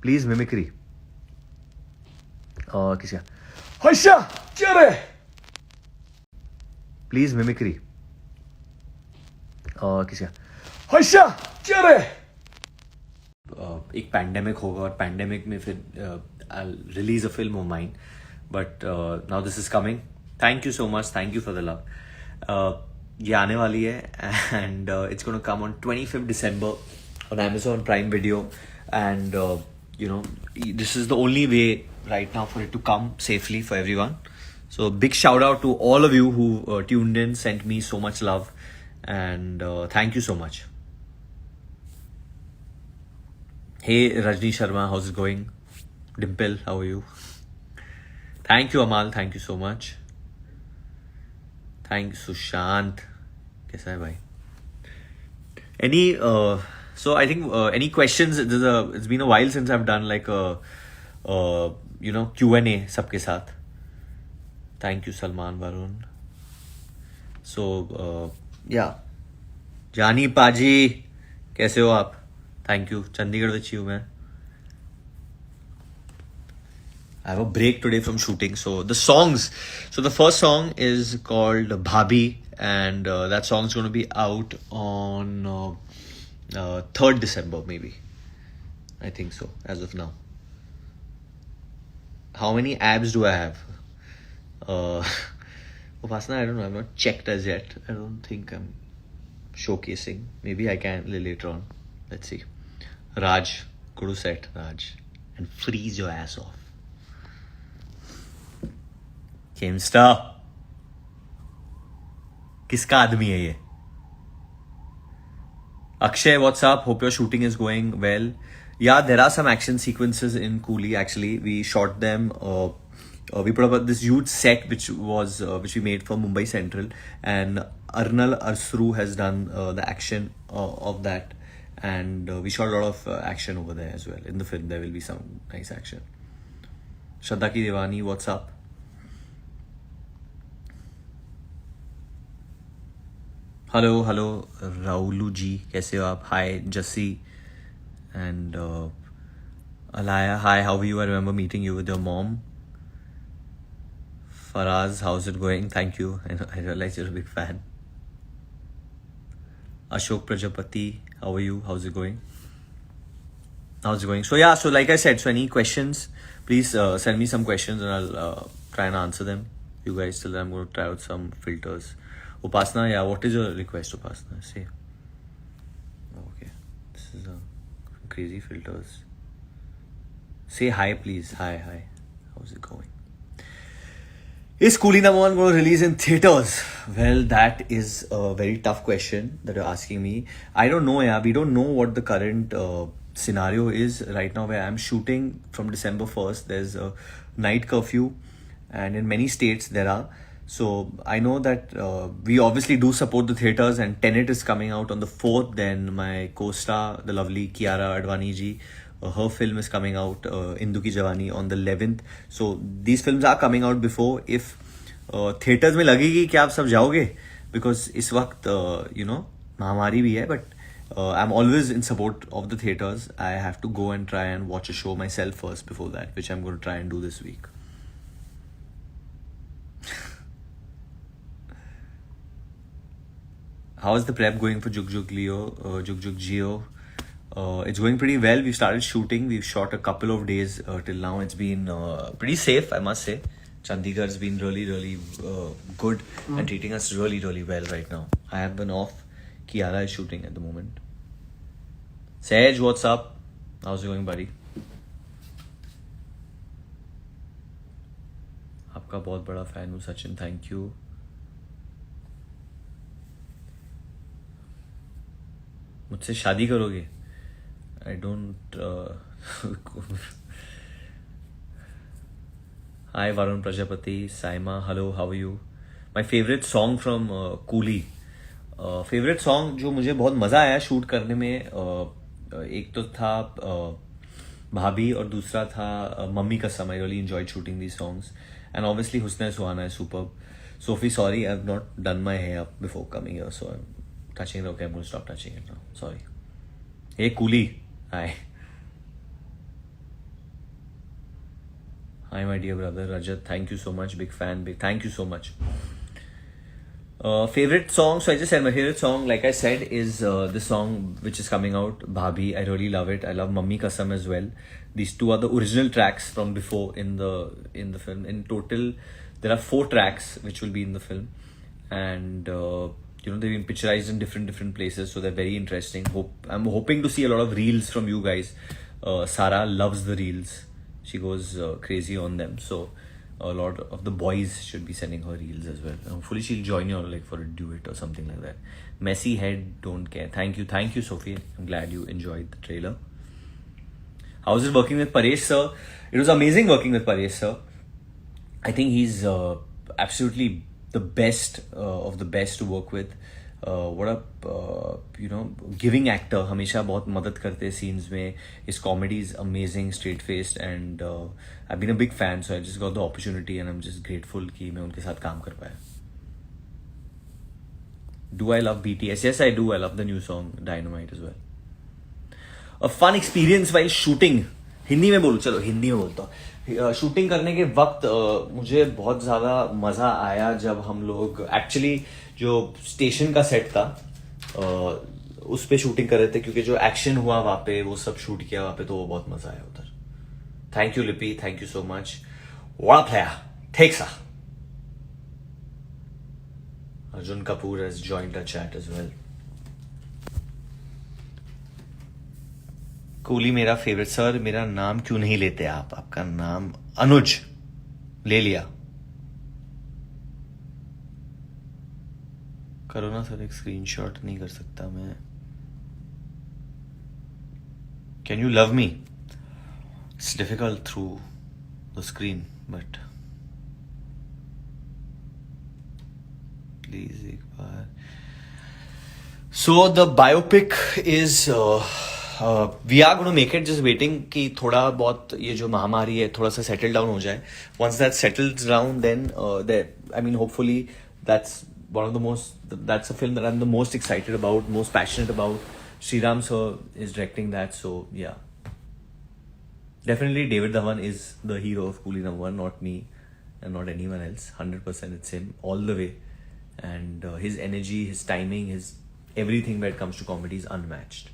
Please mimicry किसी हर्षा क्या रे प्लीज मिमिक्री किसी हर्षा क्या रे एक पैंडेमिक होगा और पैंडेमिक में फिर release a film of mine but now this is coming. Thank you so much. Thank you for the love. ये आने वाली है and it's gonna come on 25th December on Amazon Prime Video and this is the only way right now for it to come safely for everyone. So big shout out to all of you who tuned in, sent me so much love and thank you so much. Hey Rajni Sharma, how's it going? Dimple, how are you? Thank you Amal, thank you so much. Thank Sushant. कैसा है भाई? Any so I think any questions? It's been a while since I've done like a Q&A सबके साथ. Thank you Salman Varun. So yeah, जानी पाजी कैसे हो आप? Thank you. चंडीगढ़ में हूँ मैं. I have a break today from shooting. So the songs. So the first song is called Bhabhi, and that song is going to be out on 3rd December, maybe. I think so, as of now. How many abs do I have? Upasana, I don't know. I've not checked as yet. I don't think I'm showcasing. Maybe I can later on. Let's see. Raj, go to set, Raj, and freeze your ass off. Keemstar. किसका आदमी है ये? Akshay, what's up? Hope your shooting is going well. Yeah, there are some action sequences in Coolie. Actually, we shot them. We put up this huge set which we made for Mumbai Central, and Arnal Arsru has done the action of that, and we shot a lot of action over there as well. In the film, there will be some nice action. Shraddha Ki Devani, what's up? Hello Rahul ji, कैसे हो आप? Hi Jassi and Alaya, hi, how you? I remember meeting you with your mom. Faraz, how is it going? Thank you, I realise you are a big fan. Ashok Prajapati, how are you? How is it going? So yeah, so like I said, so any questions, please send me some questions and I'll try and answer them. You guys, till then I'm going to try out some filters. Upasana, yeah, what is your request, Upasana? Say. Okay, this is crazy filters. Say hi, please. Hi. How's it going? Is Coolie number 1 going to release in theaters? Well, that is a very tough question that you're asking me. I don't know, yeah. We don't know what the current scenario is right now where I'm shooting from December 1st. There's a night curfew, and in many states there are. So I know that we obviously do support the theaters, and Tenet is coming out on the 4th. Then my co-star, the lovely Kiara Advani ji, her film is coming out, Indu Ki Jawani, on the 11th. So these films are coming out before. If theaters में लगेगी कि आप सब जाओगे, because इस वक्त महामारी भी है, but I'm always in support of the theaters. I have to go and try and watch a show myself first before that, which I'm going to try and do this week. How is the prep going for Jug Jug Geo? It's going pretty well. We've started shooting. We've shot a couple of days till now. It's been pretty safe, I must say. Chandigarh's been really, really good and treating us really, really well right now. I have been off. Kiara is shooting at the moment. Sej, what's up? How's it going, buddy? आपका बहुत बड़ा fan हूँ Sachin, thank you. मुझसे शादी करोगे? I don't. Hi Varun Prajapati, Saima, hello, how are you? My favorite song from Coolie. Favourite song जो मुझे बहुत मज़ा आया शूट करने में, एक तो था भाभी और दूसरा था मम्मी कसम. I really enjoyed shooting these songs, and obviously हुस्न सुहाना है superb. Sophie, sorry, I've not done my hair before coming here, so I'm touching it. Okay, I'm going to stop touching it now. Sorry. Hey, Coolie. Hi. Hi, my dear brother Rajat. Thank you so much. Big fan. Thank you so much. Favorite song? So I just said my favorite song, like I said, is the song which is coming out, Bhabhi. I really love it. I love Mummy Kasam as well. These two are the original tracks from before in the film. In total, there are 4 tracks which will be in the film, and they've been picturized in different places, so they're very interesting. I'm hoping to see a lot of reels from you guys. Sara loves the reels. She goes crazy on them. So a lot of the boys should be sending her reels as well. Hopefully she'll join you like for a duet or something like that. Messy head, don't care. Thank you, Sophie. I'm glad you enjoyed the trailer. How was it working with Paresh sir? It was amazing working with Paresh sir. I think he's absolutely the best of the best to work with. What a giving actor. हमेशा बहुत मदद करते हैं scenes में. His comedy is amazing, straight faced, and I've been a big fan, so I just got the opportunity, and I'm just grateful कि मैं उनके साथ काम कर पाया. Do I love BTS? Yes, I do. I love the new song Dynamite as well. A fun experience while shooting. Hindi में बोलूँ, चलो हिंदी में बोलता हूँ. शूटिंग करने के वक्त मुझे बहुत ज़्यादा मज़ा आया जब हम लोग एक्चुअली जो स्टेशन का सेट था उस पे शूटिंग कर रहे थे, क्योंकि जो एक्शन हुआ वहाँ पे वो सब शूट किया वहाँ पे, तो वो बहुत मज़ा आया उधर. थैंक यू लिपी, thank you so much. What a player. Takes her. Arjun Kapoor has joined the chat as well. Kohli मेरा फेवरेट. सर मेरा नाम क्यों नहीं लेते आप? आपका नाम अनुज ले लिया. करो ना सर, एक स्क्रीनशॉट नहीं कर सकता मैं. Can you love me? It's difficult through the screen, but please एक बार. So the biopic is we are gonna make it. Just waiting कि थोड़ा बहुत ये जो महामारी है थोड़ा सा सेटल डाउन हो जाए. Once that settles down then I mean hopefully that's one of the most, that's a film that I'm the most excited about, most passionate about. Sriram sir is directing that, so yeah. Definitely David Dhawan is the hero of Coolie number 1, not me and not anyone else. 100% it's him all the way, and his energy, his timing, his everything when it comes to comedy is unmatched.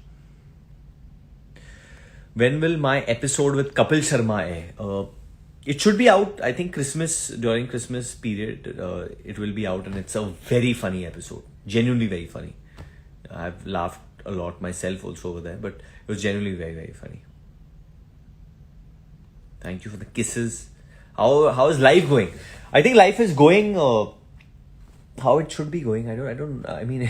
When will my episode with Kapil Sharma air? It should be out, I think during Christmas period, it will be out, and it's a very funny episode. Genuinely very funny. I've laughed a lot myself also over there, but it was genuinely very, very funny. Thank you for the kisses. How is life going? I think life is going how it should be going. I mean,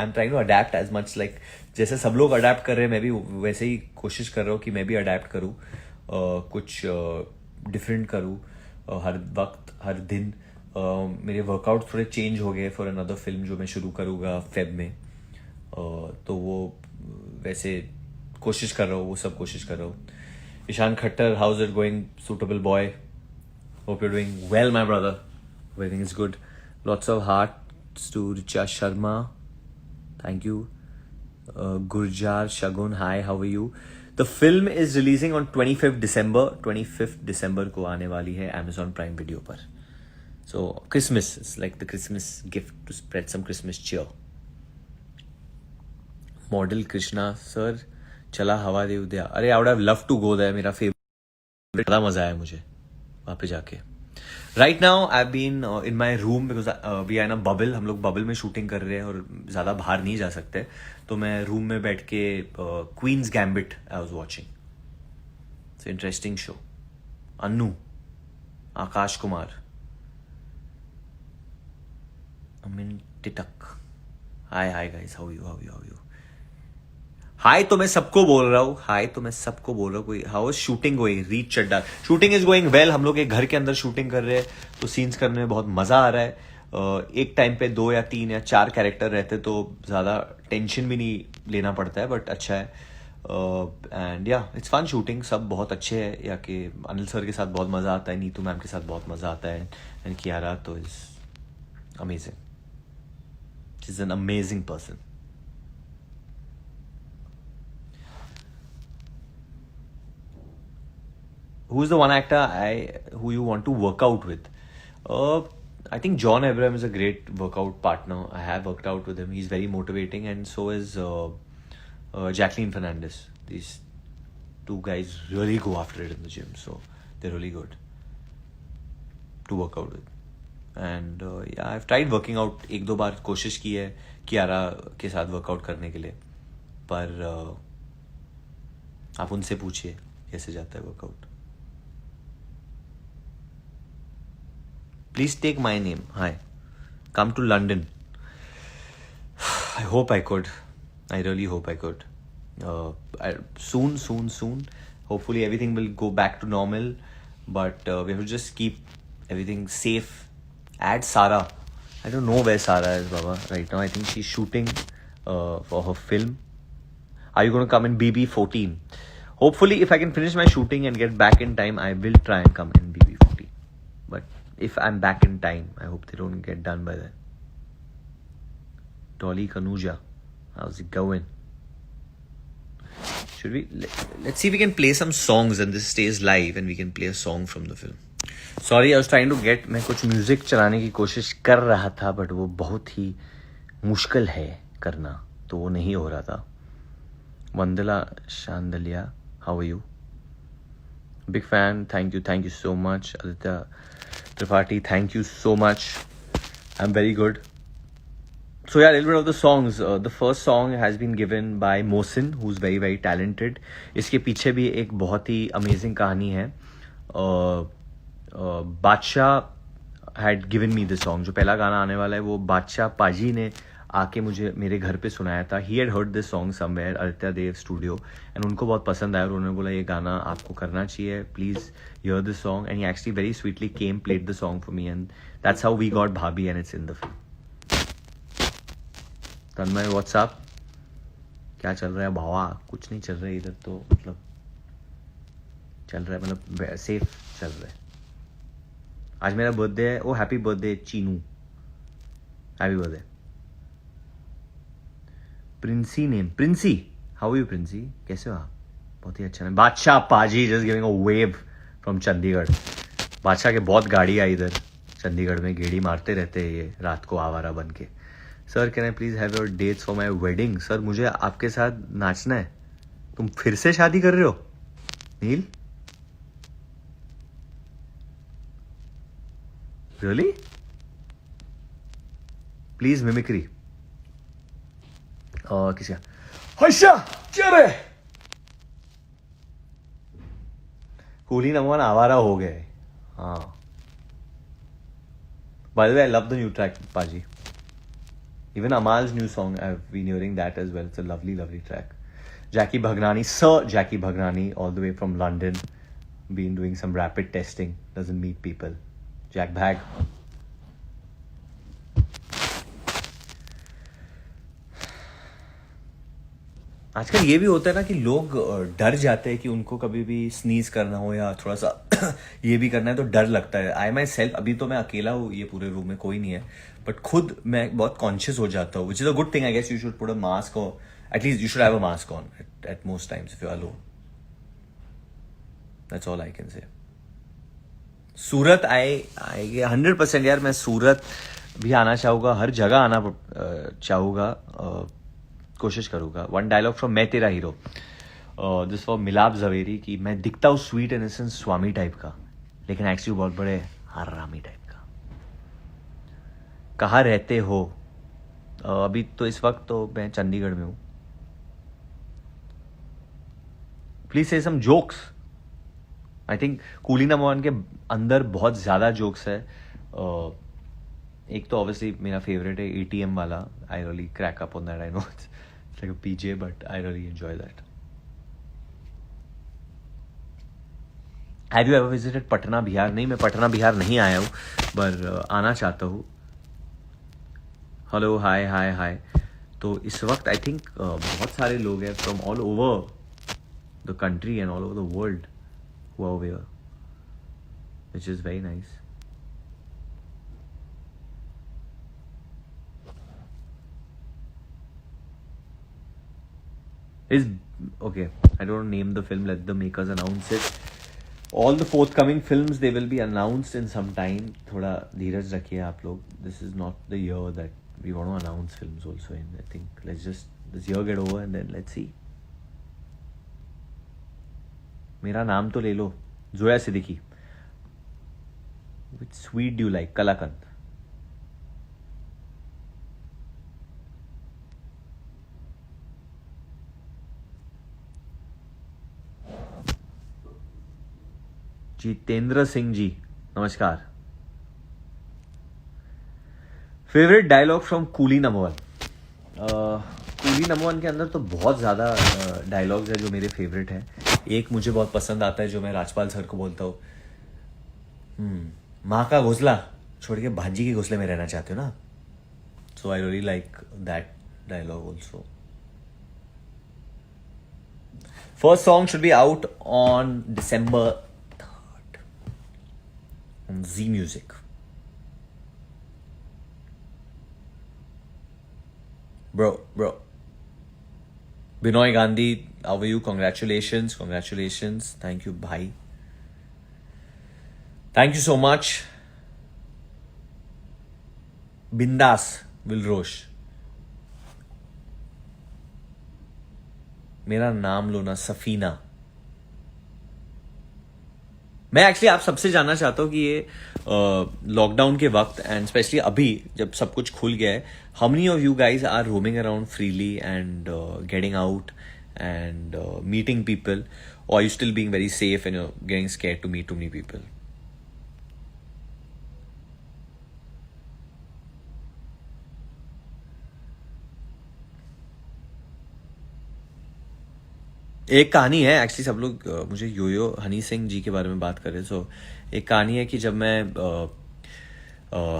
I'm trying to adapt as much, like जैसे सब लोग adapt कर रहे हैं, मैं भी वैसे ही कोशिश कर रहा हूँ कि मैं भी adapt करूँ, कुछ डिफरेंट करूँ हर वक्त हर दिन. मेरे वर्कआउट थोड़े चेंज हो गए फॉर अनदर फिल्म जो मैं शुरू करूँगा फेब में, तो वो वैसे कोशिश कर रहा हूँ, वो सब कोशिश कर रहा हूँ. Ishan Khattar, how is it going suitable boy? Hope you doing well my brother. Everything is good. Lots of hearts to Richa Sharma, thank you. Gurjar Shagun, hi, how are you? The film is releasing on 25th December. 25th December को आने वाली है Amazon Prime Video पर. So Christmas is like the Christmas gift to spread some Christmas cheer. Model Krishna sir, चला हवा दे उदया. अरे I would have loved to go there. मेरा favorite. बड़ा मजा आया मुझे वहाँ पे जाके. Right now I've been in my room because we are in a bubble. हम लोग bubble में shooting कर रहे हैं और ज़्यादा बाहर नहीं जा सकते, तो मैं रूम में बैठ के Queen's Gambit I was watching. It's an interesting show. Annu, Akash Kumar, Amin टिटक. Hi guys, how are you? हाय तो मैं सबको बोल रहा हूँ. कोई how is shooting going? Richa Chadha, shooting is going well. हम लोग एक घर के अंदर शूटिंग कर रहे हैं, तो सीन्स करने में बहुत मजा आ रहा है. एक टाइम पे 2 या 3 या 4 कैरेक्टर रहते तो ज़्यादा टेंशन भी नहीं लेना पड़ता है, बट अच्छा है. एंड या इट्स फन शूटिंग. सब बहुत अच्छे हैं, या कि अनिल सर के साथ बहुत मज़ा आता है, नीतू मैम के साथ बहुत मज़ा आता है, एंड कियारा तो is amazing. She is an amazing person. who's the one actor who you want to work out with? I think John Abraham is a great workout partner. I have worked out with him. He's very motivating, and so is Jacqueline Fernandez. These two guys really go after it in the gym, so they're really good to work out with. And yeah, I've tried working out. एक दो बार कोशिश की है कियारा के साथ workout करने के लिए, पर आप उनसे पूछिए कैसे जाता है workout. Please take my name. Hi. Come to London. I hope I could. I really hope I could. Soon. Hopefully everything will go back to normal. But we have to just keep everything safe. Add Sarah. I don't know where Sarah is, Baba, right now. I think she's shooting for her film. Are you going to come in BB14? Hopefully, if I can finish my shooting and get back in time, I will try and come in BB14. But if I'm back in time, I hope they don't get done by then. Dolly Kanuja, how's it going? Should we let's see if we can play some songs and this stays live and we can play a song from the film. Sorry, I was trying to get मैं कुछ music चलाने की कोशिश कर रहा था, but वो बहुत ही मुश्किल है करना, तो वो नहीं हो रहा था. Vandala Shandalya, how are you? Big fan, thank you so much. Aditya Tripathi, thank you so much. I'm very good. So yeah, a little bit of the songs. The first song has been given by Mohsin, who's very very talented. इसके पीछे भी एक बहुत ही amazing कहानी है. बादशाह had given me the song. जो पहला गाना आने वाला है वो बादशाह पाजी ने आके मुझे मेरे घर पे सुनाया था. He had heard this song somewhere, Aditya Dev Studio, and उनको बहुत पसंद आया और उन्होंने बोला ये गाना आपको करना चाहिए, please hear this song. And he actually very sweetly came, played the song for me, and that's how we got Bhabhi, and it's in the film. Tanmay what's up, क्या चल रहा है भावा? कुछ नहीं चल रहा है इधर, तो मतलब चल रहा है, मतलब सेफ चल रहा है. आज मेरा बर्थडे है. Oh happy birthday Chinu, happy birthday. Princy name, Princy, how you Princy, कैसे हो आप? बहुत ही अच्छा नाम. Badshah paaji just giving a wave from Chandigarh. Badshah के बहुत गाड़ी आई इधर चंडीगढ़ में, गेड़ी मारते रहते हैं ये रात को आवारा बन के. Sir can I please have your dates for my wedding? Sir मुझे आपके साथ नाचना है. तुम फिर से शादी कर रहे हो नील? रियली? Please mimicry. किसी हर्षा क्या रे? कूली नमन आवारा हो गए. हाँ, by the way, I love the new track, Paji. Even Amal's new song, I've been hearing that as well. It's a lovely, lovely track. Jackie Bhagnani, Sir Jackie Bhagnani, all the way from London. Been doing some rapid testing. Doesn't meet people. Jack Bhag. आजकल ये भी होता है ना कि लोग डर जाते हैं कि उनको कभी भी स्नीज करना हो या थोड़ा सा ये भी करना है तो डर लगता है. आई माई सेल्फ, अभी तो मैं अकेला हूँ ये पूरे रूम में, कोई नहीं है, बट खुद मैं बहुत कॉन्शियस हो जाता हूँ, which is a good thing. I guess you should put a mask और at least you should have a mask on at most times if you are alone. That's all I can say. Surat आई 100% यार, मैं सूरत भी आना चाहूँगा, हर जगह आना चाहूँगा, कोशिश करूँगा. वन डायलॉग फ्रॉम मैं तेरा हीरो, दिस फॉर मिलाप जवेरी, कि मैं दिखता हूँ स्वीट इनोसेंट स्वामी टाइप का, लेकिन एक्चुअली बहुत बड़े हरामी टाइप का. कहाँ रहते हो? अभी तो इस वक्त तो मैं चंडीगढ़ में हूँ. Please say some jokes. I think coolie number one के अंदर बहुत ज़्यादा जोक्स है. एक तो ऑब्वियसली मेरा फेवरेट है ATM वाला. I really crack up on that. I know it's like a PJ, but I really enjoy that. Have you ever visited Patna Bihar? नहीं, मैं पटना बिहार नहीं आया हूँ, पर आना चाहता हूँ. हेलो, हाय हाय हाय. तो इस वक्त आई थिंक बहुत सारे लोग हैं from all over the country and all over the world who are over here, which is very nice. Is okay, I don't name the film, let the makers announce it. All the forthcoming films, they will be announced in some time. थोड़ा धीरज रखिए आप लोग. This is not the year that we want to announce films also in. I think let's just this year get over and then let's see. मेरा नाम तो ले लो. Zoya Siddiqui. Which sweet do you like? कलाकंद. जितेंद्र सिंह जी, नमस्कार. Favourite dialogue from coolie number 1. Coolie number 1 के अंदर तो बहुत ज़्यादा डायलॉग्स है जो मेरे फेवरेट हैं. एक मुझे बहुत पसंद आता है जो मैं राजपाल सर को बोलता हूँ, माँ का घोंसला छोड़ के भांजी के घोंसले में रहना चाहते हो ना. So I really like that dialogue also. First song should be out on December 3rd on Z Music. Bro. Binoy Gandhi, how are you? Congratulations. Thank you, bhai. Thank you so much. Bindas Vilrosh. मेरा नाम लो ना, सफीना. मैं actually आप सबसे जानना चाहता हूँ कि ये लॉकडाउन के वक्त एंड स्पेशली अभी जब सब कुछ खुल गया है, how many of you guys are roaming around freely and getting out and meeting people, और you still being very safe and getting scared to meet too many people? एक कहानी है एक्चुअली, सब लोग मुझे योयो हनी सिंह जी के बारे में बात कर रहे हैं. सो एक कहानी है कि जब मैं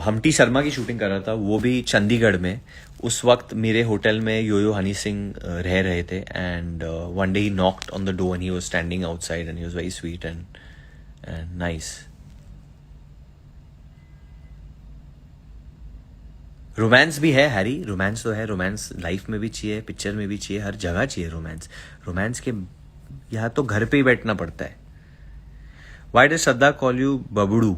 हमटी शर्मा की शूटिंग कर रहा था, वो भी चंडीगढ़ में, उस वक्त मेरे होटल में योयो हनी सिंह रह रहे थे. And one day he knocked on the door and he was standing outside and he was very sweet and nice. Romance भी है हैरी, रोमांस तो है. रोमांस लाइफ में भी चाहिए, पिक्चर में भी चाहिए, हर जगह चाहिए रोमांस. रोमांस के यहाँ तो घर पे ही बैठना पड़ता है. Why does Shraddha call you Babdu?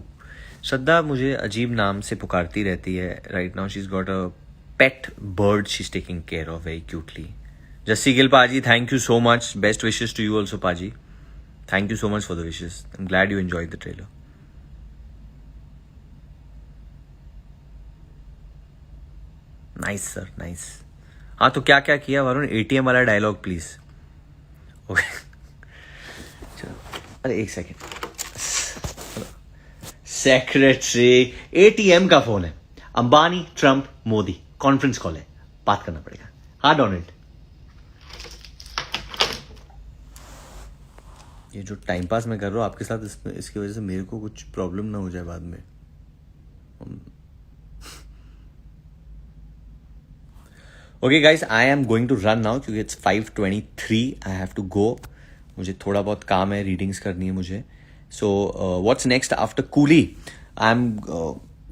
Shraddha मुझे अजीब नाम से पुकारती रहती है. Right now she is got a pet bird she is taking care of very cutely. Jassi Gill paaji, thank you so much. Best wishes to you also paaji. Thank you so much for the wishes. I am glad you enjoyed the trailer. Nice sir, nice. हाँ, तो क्या क्या किया Varun? ATM वाला dialogue please. Okay चलो, अरे एक second. Secretary, ATM का फोन है. Ambani, Trump, Modi, conference call है, बात करना पड़ेगा. हाँ डोनेट. ये जो टाइम पास मैं कर रहा हूँ आपके साथ, इसकी वजह से मेरे को कुछ प्रॉब्लम ना हो जाए बाद में. Okay guys, I am going to run now क्योंकि it's 5:23. I have to go. मुझे थोड़ा बहुत काम है, रीडिंग्स करनी है मुझे. So what's next after Coolie? I am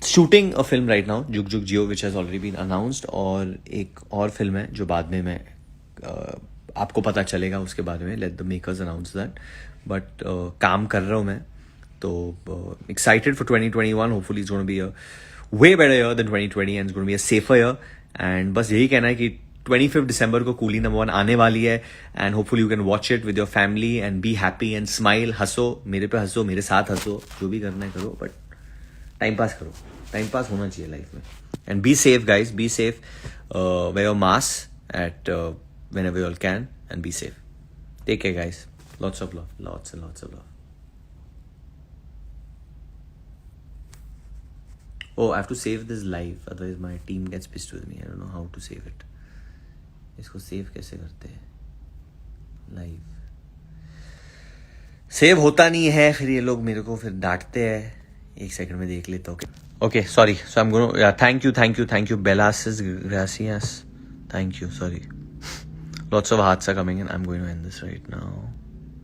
shooting a film right now, Jug Jugg Jeeyo, which has already been announced. और एक और फिल्म है जो बाद में मैं आपको पता चलेगा उसके बारे में. Let the makers announce that. But काम कर रहा हूँ मैं, तो excited for 2021. Hopefully it's gonna be a way better year than 2020 and it's going to be a safer year. And बस यही कहना है कि 25 दिसंबर को कूली नंबर 1 आने वाली है. And hopefully you can watch it with your family and be happy and smile. हंसो, मेरे पे हंसो, मेरे साथ हंसो, जो भी करना है करो, बट टाइम पास करो. टाइम पास होना चाहिए लाइफ में. And be safe guys, be safe. Wear your mask at whenever you all can and be safe. Take care guys. Lots of love. Lots and lots of love. Oh, I have to save this live, otherwise my team gets pissed with me. I don't know how to save it. इसको save कैसे करते हैं? Live save होता नहीं है, फिर ये लोग मेरे को फिर डांटते हैं. एक सेकंड में देख लेता हूँ. Okay sorry. So I am going. Thank you Bellasis ग्रासियास. Thank you. Sorry. Lots of hearts are coming in. I'm going to end this right now.